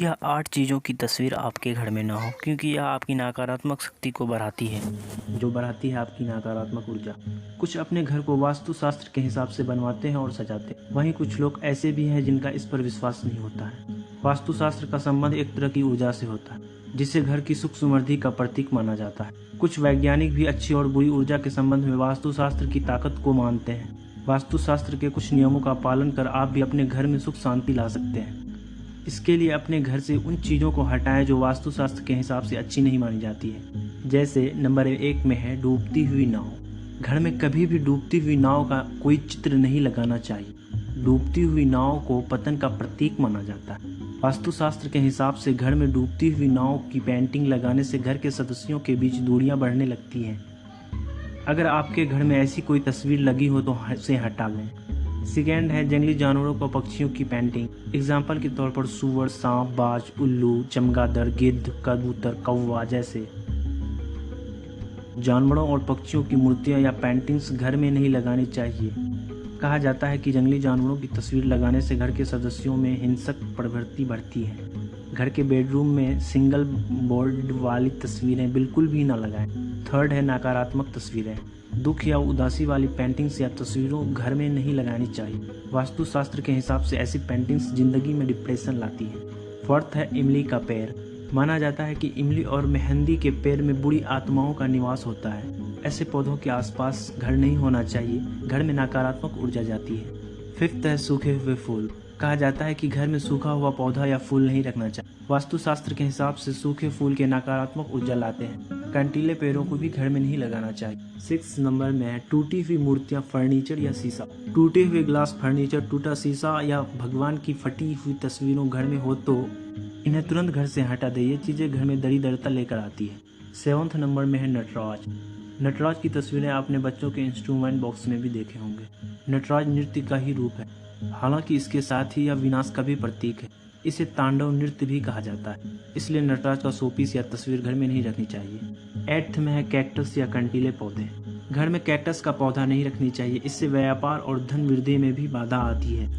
यह 8 चीज़ों की तस्वीर आपके घर में ना हो, क्योंकि यह आपकी नकारात्मक शक्ति को बढ़ाती है, जो बढ़ाती है आपकी नकारात्मक ऊर्जा। कुछ अपने घर को वास्तुशास्त्र के हिसाब से बनवाते हैं और सजाते हैं। वहीं कुछ लोग ऐसे भी हैं जिनका इस पर विश्वास नहीं होता है। वास्तुशास्त्र का संबंध एक तरह की ऊर्जा से होता है, जिसे घर की सुख समृद्धि का प्रतीक माना जाता है। कुछ वैज्ञानिक भी अच्छी और बुरी ऊर्जा के संबंध में वास्तुशास्त्र की ताकत को मानते हैं। वास्तुशास्त्र के कुछ नियमों का पालन कर आप भी अपने घर में सुख शांति ला सकते हैं। इसके लिए अपने घर से उन चीज़ों को हटाएं जो वास्तुशास्त्र के हिसाब से अच्छी नहीं मानी जाती है। जैसे नंबर 1 में है डूबती हुई नाव। घर में कभी भी डूबती हुई नाव का कोई चित्र नहीं लगाना चाहिए। डूबती हुई नाव को पतन का प्रतीक माना जाता है। वास्तुशास्त्र के हिसाब से घर में डूबती हुई नाव की पेंटिंग लगाने से घर के सदस्यों के बीच दूरियां बढ़ने लगती हैं। अगर आपके घर में ऐसी कोई तस्वीर लगी हो तो उसे हटा लें। सेकेंड है जंगली जानवरों व पक्षियों की पेंटिंग। एग्जाम्पल के तौर पर सूअर, सांप, बाज, उल्लू, चमगादड़, गिद्ध, कबूतर, कौवा जैसे जानवरों और पक्षियों की मूर्तियां या पेंटिंग्स घर में नहीं लगानी चाहिए। कहा जाता है कि जंगली जानवरों की तस्वीर लगाने से घर के सदस्यों में हिंसक प्रवृत्ति बढ़ती है। घर के बेडरूम में सिंगल बोर्ड वाली तस्वीरें बिल्कुल भी ना लगाएं। थर्ड है नकारात्मक तस्वीरें। दुख या उदासी वाली पेंटिंग्स या तस्वीरों घर में नहीं लगानी चाहिए। वास्तुशास्त्र के हिसाब से ऐसी पेंटिंग्स जिंदगी में डिप्रेशन लाती हैं। फोर्थ है इमली का पेड़। माना जाता है कि इमली और मेहंदी के पेड़ में बुरी आत्माओं का निवास होता है। ऐसे पौधों के आसपास घर नहीं होना चाहिए। घर में नकारात्मक ऊर्जा जाती है। फिफ्थ है सूखे हुए फूल। कहा जाता है कि घर में सूखा हुआ पौधा या फूल नहीं रखना चाहिए। वास्तुशास्त्र के हिसाब से सूखे फूल के नकारात्मक ऊर्जा लाते हैं। कंटीले पेड़ों को भी घर में नहीं लगाना चाहिए। 6 नंबर में है टूटी हुई मूर्तियां, फर्नीचर या शीशा। टूटे हुए ग्लास, फर्नीचर, टूटा शीशा या भगवान की फटी हुई तस्वीरों घर में हो तो इन्हें तुरंत घर से हटा दे। ये चीजें घर में दरिद्रता लेकर आती है। 7 नंबर में है नटराज। नटराज की तस्वीरें आपने बच्चों के इंस्ट्रूमेंट बॉक्स में भी देखे होंगे। नटराज नृत्य का ही रूप है, हालांकि इसके साथ ही यह विनाश का भी प्रतीक है। इसे तांडव नृत्य भी कहा जाता है, इसलिए नटराज का शोपीस या तस्वीर घर में नहीं रखनी चाहिए। 8th में है कैक्टस या कंटीले पौधे। घर में कैक्टस का पौधा नहीं रखनी चाहिए, इससे व्यापार और धन वृद्धि में भी बाधा आती है।